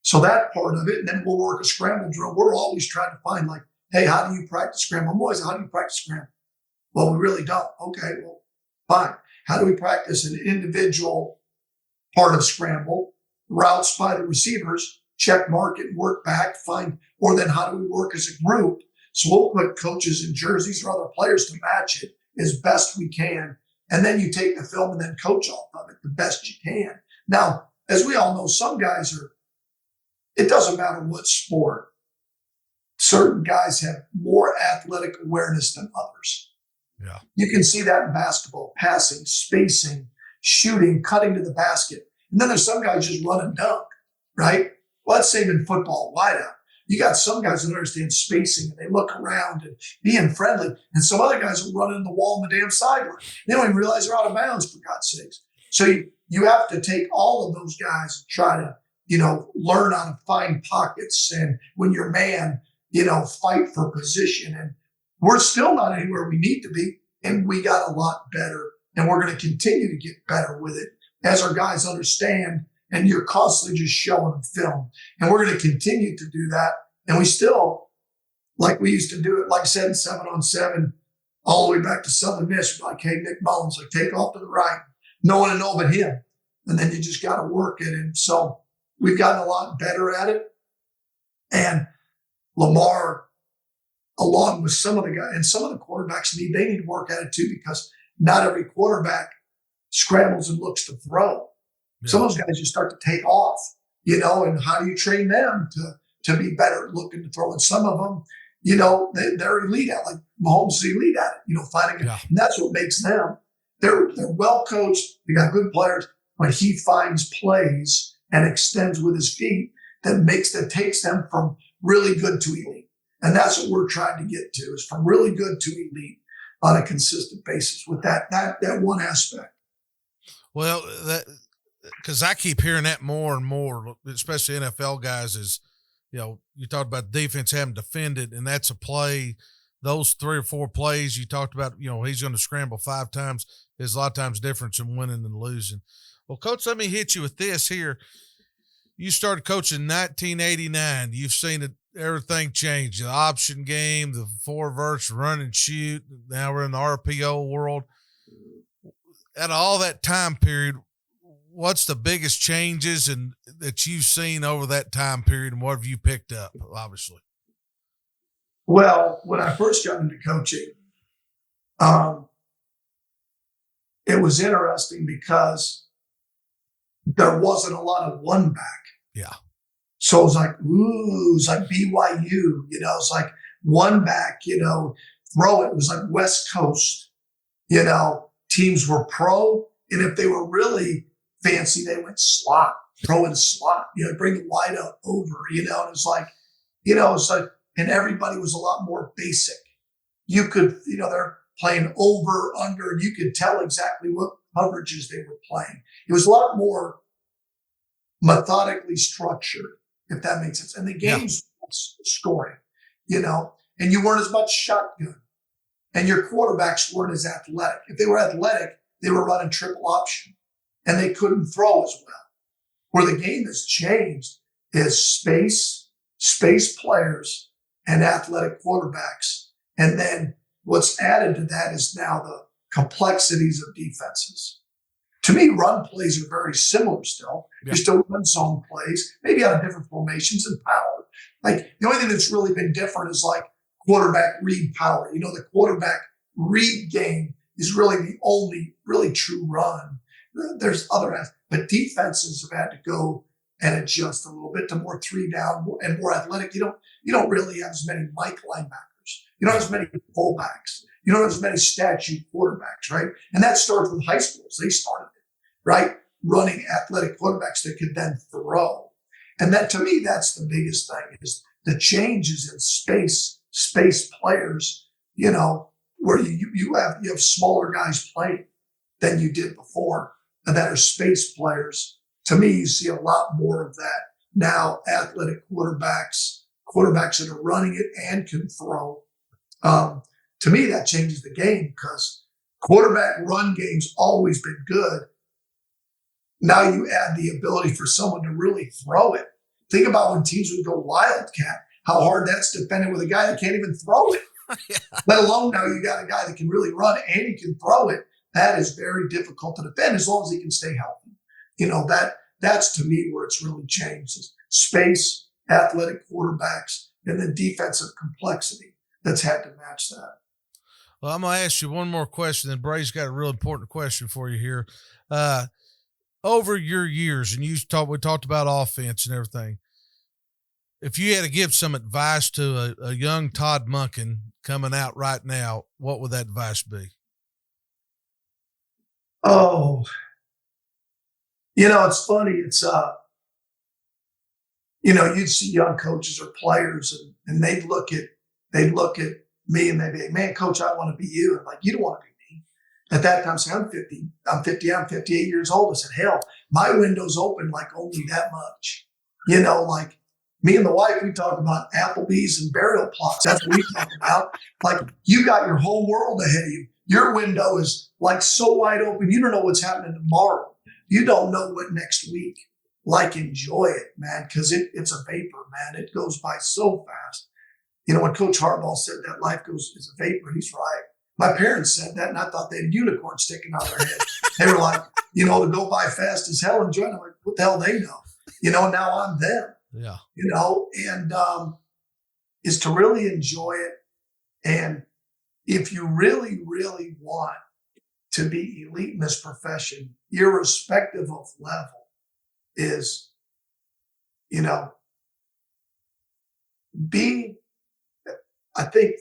So that part of it, and then we'll work a scramble drill. We're always trying to find like, hey, how do you practice scramble? I'm always, how do you practice scramble? Well, we really don't. Okay, well, fine. How do we practice an individual part of scramble, routes by the receivers, check, mark it, work back, find, or then how do we work as a group? So we'll put coaches in jerseys or other players to match it as best we can. And then you take the film and then coach off of it the best you can. Now, as we all know, some guys it doesn't matter what sport, certain guys have more athletic awareness than others. Yeah. You can see that in basketball, passing, spacing, shooting, cutting to the basket. And then there's some guys just run and dunk, right? Well, that's same in football, wideout. You got some guys that understand spacing and they look around and being friendly. And some other guys will run in the wall on the damn sideline. They don't even realize they're out of bounds, for God's sakes. So you have to take all of those guys and try to, learn how to find pockets. And when you're man, fight for position. And we're still not anywhere we need to be. And we got a lot better. And we're going to continue to get better with it as our guys understand. And you're constantly just showing them film. And we're going to continue to do that. And we still, like we used to do it, like I said, 7-on-7, all the way back to Southern Miss. Like, hey, Nick Mullins, like take off to the right. No one to know but him. And then you just got to work it. And so we've gotten a lot better at it. And Lamar, along with some of the guys, and some of the quarterbacks they need to work at it too, because not every quarterback scrambles and looks to throw. Yeah. Some of those guys just start to take off, and how do you train them to be better at looking to throw? And some of them, they're elite at, like Mahomes is elite at it, finding it. And that's what makes them. They're well coached. They got good players, but he finds plays and extends with his feet that takes them from really good to elite. And that's what we're trying to get to, is from really good to elite on a consistent basis with that one aspect. Well, because I keep hearing that more and more, especially NFL guys, is, you talked about defense having defended, and that's a play. Those 3 or 4 plays you talked about, he's going to scramble 5 times is a lot of times difference in winning and losing. Well, Coach, let me hit you with this here. You started coaching in 1989. You've seen everything change. The option game, the 4 verse, run and shoot. Now we're in the RPO world. Out of all that time period, what's the biggest changes that you've seen over that time period, and what have you picked up, obviously? Well, when I first got into coaching, it was interesting because there wasn't a lot of one back. Yeah. So it was like, ooh, it was like BYU, it's like one back, throw it. It was like West Coast, teams were pro. And if they were really fancy, they went slot, throw in slot, bring the wide out over, and it's like, and everybody was a lot more basic. You could, they're playing over, under, and you could tell exactly what coverages they were playing. It was a lot more methodically structured, if that makes sense. And the games scoring, and you weren't as much shotgun, and your quarterbacks weren't as athletic. If they were athletic, they were running triple option, and they couldn't throw as well. Where the game has changed is space players, and athletic quarterbacks. And then what's added to that is now the complexities of defenses. To me, run plays are very similar still. Yeah. You still run zone plays, maybe out of different formations and power. Like the only thing that's really been different is like quarterback read power. The quarterback read game is really the only really true run. There's other aspects, but defenses have had to go and adjust a little bit to more 3-down and more athletic. You don't really have as many Mike linebackers. You don't have as many fullbacks. You don't have as many statue quarterbacks, right? And that starts with high schools. They started it, right? Running athletic quarterbacks that could then throw. And that, to me, that's the biggest thing, is the changes in space players, where you have smaller guys playing than you did before, and that are space players. To me, you see a lot more of that now. Athletic quarterbacks that are running it and can throw. To me, that changes the game, because quarterback run game's always been good. Now you add the ability for someone to really throw it. Think about when teams would go wildcat, how hard that's defended with a guy that can't even throw it. Yeah. Let alone now you got a guy that can really run and he can throw it. That is very difficult to defend, as long as he can stay healthy. That's to me where it's really changed, is space, athletic quarterbacks, and then defensive complexity that's had to match that. Well, I'm going to ask you one more question, then Bray's got a real important question for you here. Over your years, and we talked about offense and everything, if you had to give some advice to a young Todd Monken coming out right now, what would that advice be? Oh, it's funny. It's, you'd see young coaches or players, and they'd look at me and they'd be like, "Man, coach, I want to be you." And I'm like, "You don't want to be me." At that time, say, I'm 58 years old. I said, hell, my window's open like only that much. Like me and the wife, we talk about Applebee's and burial plots. That's what we talk about. Like, you got your whole world ahead of you. Your window is like so wide open. You don't know what's happening tomorrow. You don't know what next week. Like, enjoy it, man, because it's a vapor, man. It goes by so fast. When Coach Harbaugh said that life is a vapor, he's right. My parents said that, and I thought they had unicorns sticking out of their head. They were like, to go by fast as hell, enjoy it. I'm like, what the hell they know? Now I'm them. Yeah. And is to really enjoy it. And if you really, really want to be elite in this profession, irrespective of level, is, I think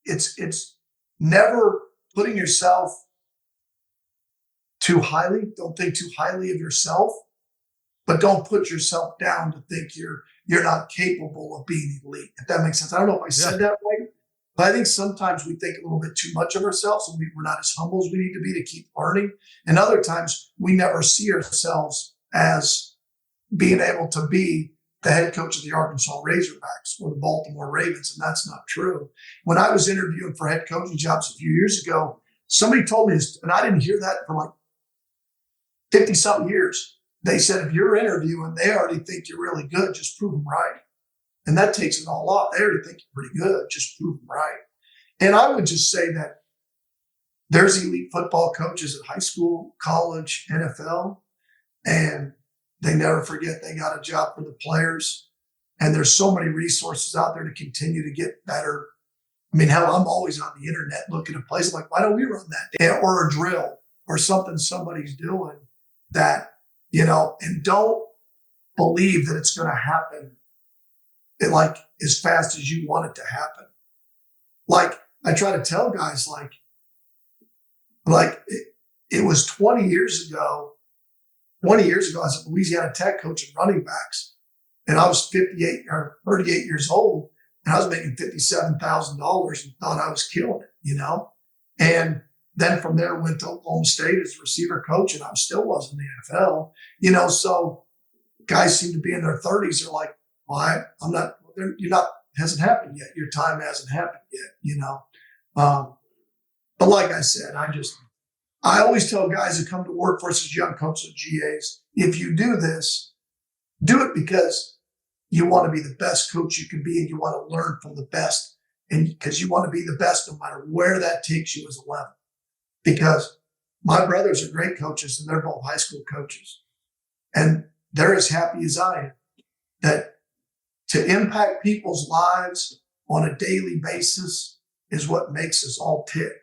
it's never putting yourself too highly. Don't think too highly of yourself, but don't put yourself down to think you're not capable of being elite. If that makes sense. I don't know if I said that right, but I think sometimes we think a little bit too much of ourselves, and we're not as humble as we need to be to keep learning. And other times we never see ourselves as being able to be the head coach of the Arkansas Razorbacks or the Baltimore Ravens, and that's not true. When I was interviewing for head coaching jobs a few years ago, somebody told me this, and I didn't hear that for like 50-something years. They said, if you're interviewing, they already think you're really good, just prove them right. And that takes it all off. They already think you're pretty good, just prove them right. And I would just say that there's elite football coaches at high school, college, NFL, and they never forget they got a job for the players. And there's so many resources out there to continue to get better. I mean, hell, I'm always on the internet looking at places like, why don't we run that? Or a drill or something somebody's doing that, and don't believe that it's going to happen like as fast as you want it to happen. Like, I try to tell guys, like it was 20 years ago, I was a Louisiana Tech coaching running backs, and I was 38 or 38 years old, and I was making $57,000 and thought I was killing it, And then from there went to Oklahoma State as a receiver coach, and I still wasn't in the NFL, So guys seem to be in their 30s. They're like, well, I'm not. Hasn't happened yet. Your time hasn't happened yet, But like I said, I always tell guys who come to work for us as young coaches and GAs, if you do this, do it because you want to be the best coach you can be, and you want to learn from the best, and because you want to be the best no matter where that takes you as a level. Because my brothers are great coaches, and they're both high school coaches, and they're as happy as I am that to impact people's lives on a daily basis is what makes us all tick.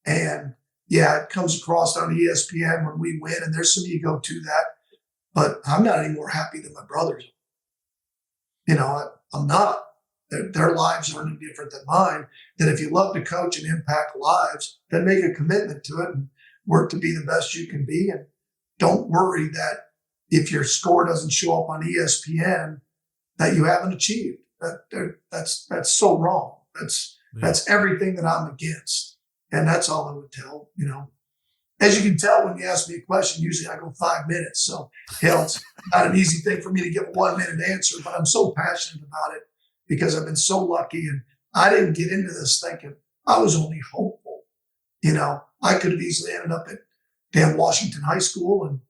And yeah, it comes across on ESPN when we win, and there's some ego to that. but I'm not any more happy than my brothers. I'm not. Their lives aren't any different than mine. That if you love to coach and impact lives, then make a commitment to it and work to be the best you can be. And don't worry that if your score doesn't show up on ESPN, that you haven't achieved. That's so wrong. That's everything that I'm against. And that's all I would tell. As you can tell, when you ask me a question, usually I go 5 minutes. So, it's not an easy thing for me to give a 1 minute answer, but I'm so passionate about it because I've been so lucky. And I didn't get into this thinking I was only hopeful. I could have easily ended up at damn Washington High School and,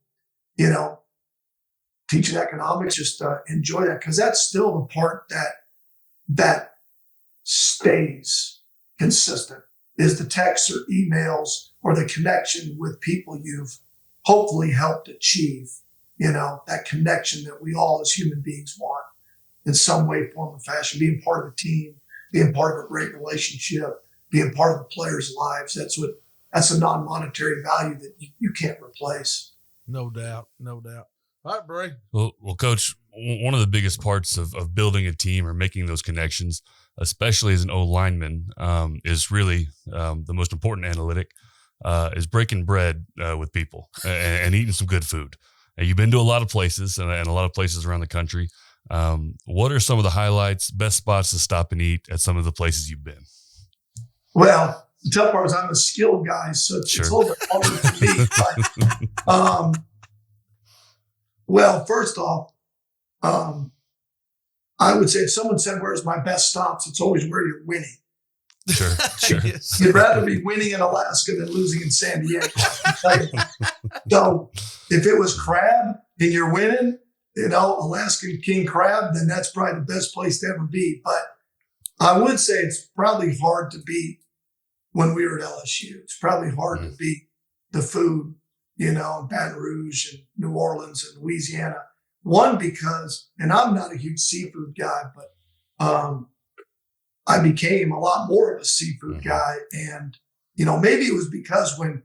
teaching economics, just enjoy that. Cause that's still the part that stays consistent is the texts or emails or the connection with people you've hopefully helped achieve, that connection that we all as human beings want in some way, form, or fashion, being part of a team, being part of a great relationship, being part of the players' lives. That's a non-monetary value that you can't replace. No doubt. No doubt. All right, Bray. Well, Coach, one of the biggest parts of building a team or making those connections, especially as an O-lineman, is really the most important analytic, is breaking bread with people and eating some good food. And you've been to a lot of places and a lot of places around the country. What are some of the highlights, best spots to stop and eat at some of the places you've been? Well, the tough part is I'm a skilled guy, so it's a little bit harder for me. But, well, first off, I would say if someone said, where's my best stops, it's always where you're winning. Sure. Yes. You'd rather be winning in Alaska than losing in San Diego. So if it was crab and you're winning, Alaskan king crab, then that's probably the best place to ever be. But I would say it's probably hard to beat when we were at LSU. It's probably hard to beat the food, in Baton Rouge and New Orleans and Louisiana. One, because, and I'm not a huge seafood guy, but I became a lot more of a seafood guy. And, maybe it was because when,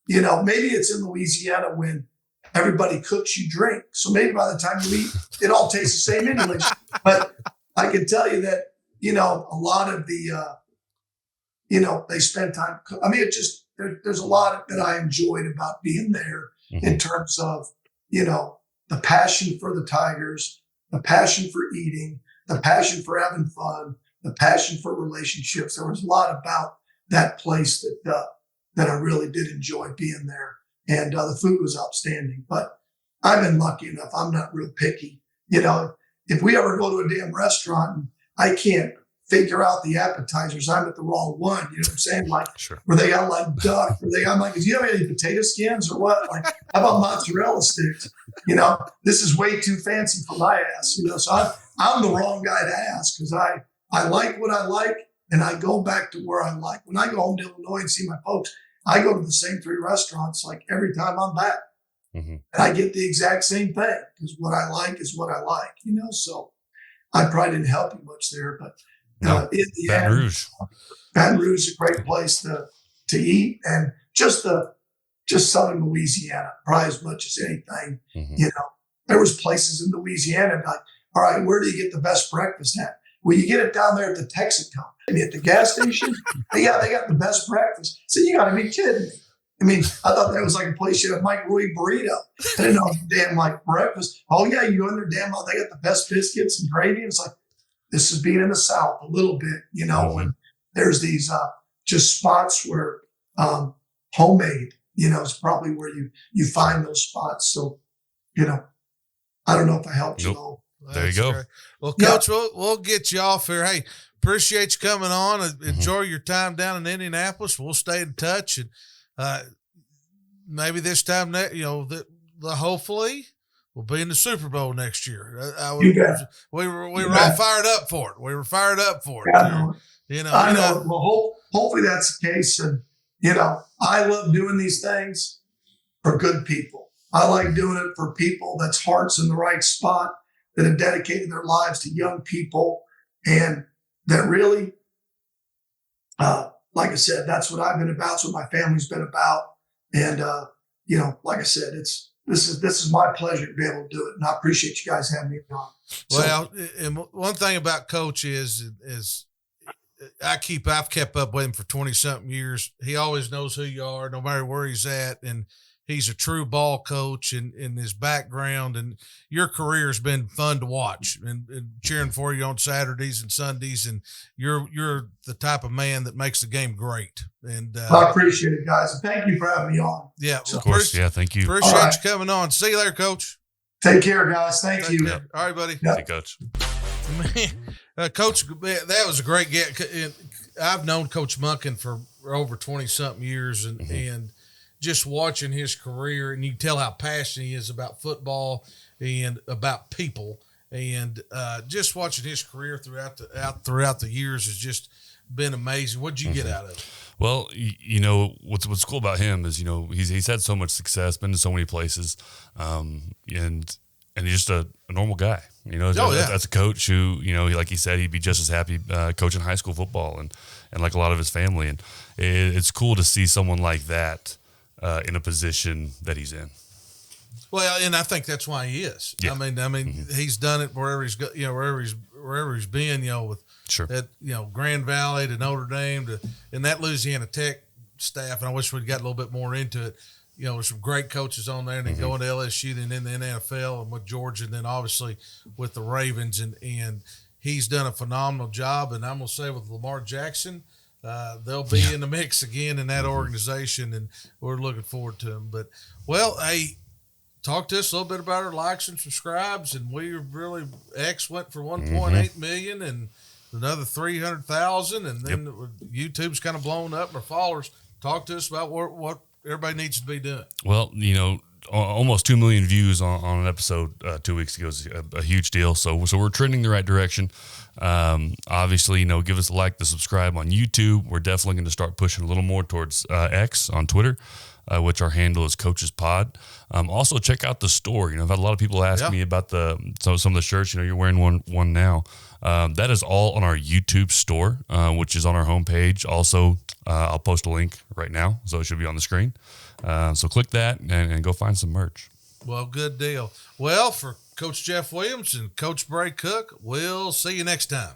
maybe it's in Louisiana when everybody cooks, you drink. So maybe by the time you eat, it all tastes the same anyway. But I can tell you that, a lot of the, they spend time. I mean, there's a lot that I enjoyed about being there in terms of, the passion for the Tigers, the passion for eating, the passion for having fun, the passion for relationships. There was a lot about that place that I really did enjoy being there. And the food was outstanding. But I've been lucky enough. I'm not real picky. If we ever go to a damn restaurant and I can't figure out the appetizers, I'm at the wrong one. You know what I'm saying? Like, where they got like duck, or I'm like, do you have any potato skins or what? Like, how about mozzarella sticks? This is way too fancy for my ass. So I'm the wrong guy to ask because I like what I like and I go back to where I like. When I go home to Illinois and see my folks, I go to the same 3 restaurants like every time I'm back. And I get the exact same thing because what I like is what I like, so I probably didn't help you much there, but in the Baton end, Rouge. Baton Rouge is a great place to eat, and just Southern Louisiana, probably as much as anything. There was places in Louisiana like, all right, where do you get the best breakfast at? Well, you get it down there at the Texaco. I mean, at the gas station, they got the best breakfast. So you got to be kidding me. I mean, I thought that was like a place you had a microwave burrito. I didn't know damn like breakfast. Oh yeah, you go in there, damn, they got the best biscuits and gravy. And it's like, this is being in the South a little bit, when there's these just spots where homemade, is probably where you find those spots. So, I don't know if I helped you though. There you go. Great. Well, Coach, we'll get you off here. Hey, appreciate you coming on. Enjoy your time down in Indianapolis. We'll stay in touch, and maybe this time, hopefully we'll be in the Super Bowl next year. We were all fired up for it. We were fired up for it. I know. Well, hopefully that's the case. And, I love doing these things for good people. I like doing it for people that's heart's in the right spot, that have dedicated their lives to young people, and that really, like I said, that's what I've been about. It's what my family's been about. And, like I said, this is my pleasure to be able to do it, and I appreciate you guys having me on. So, Well, and one thing about Coach is I've kept up with him for 20 something years. He always knows who you are, no matter where he's at. And he's a true ball coach in his background. And your career has been fun to watch and cheering for you on Saturdays and Sundays. And you're the type of man that makes the game great. And I appreciate it, guys. And thank you for having me on. Yeah, of course. Yeah. Thank you. Appreciate you coming on. See you later, Coach. Take care, guys. Thank you. Care. All right, buddy. Yep. Hey, Coach. Man, Coach, that was a great get. I've known Coach Monken for over 20 something years, and just watching his career, and you can tell how passionate he is about football and about people, and just watching his career throughout the years has just been amazing. What'd you get out of it? Well, what's cool about him is he's had so much success, been to so many places, and he's just a normal guy. That's a coach who like he said, he'd be just as happy coaching high school football and like a lot of his family, and it's cool to see someone like that in a position that he's in. Well, and I think that's why he is. Yeah. I mean, he's done it wherever he's go, wherever he's been, with sure. At Grand Valley to Notre Dame and that Louisiana Tech staff. And I wish we'd got a little bit more into it. There's some great coaches on there, and then going to LSU, then in the NFL, and with Georgia, and then obviously with the Ravens, and he's done a phenomenal job. And I'm gonna say with Lamar Jackson, they'll be in the mix again in that organization, and we're looking forward to them. But hey. Talk to us a little bit about our likes and subscribes, and we really X went for 1.8 million and another 300,000, and then YouTube's kind of blown up. Our followers, talk to us about what everybody needs to be doing. Well, almost 2 million views on an episode 2 weeks ago is a huge deal. So we're trending the right direction. Obviously, give us a like, the subscribe on YouTube. We're definitely going to start pushing a little more towards X on Twitter. Which our handle is Coaches Pod. Also check out the store. I've had a lot of people ask me about some of the shirts. You're wearing one now. That is all on our YouTube store, which is on our homepage. Also, I'll post a link right now, so it should be on the screen. So click that and go find some merch. Well, good deal. Well, for Coach Jeff Williams and Coach Bray Cook, we'll see you next time.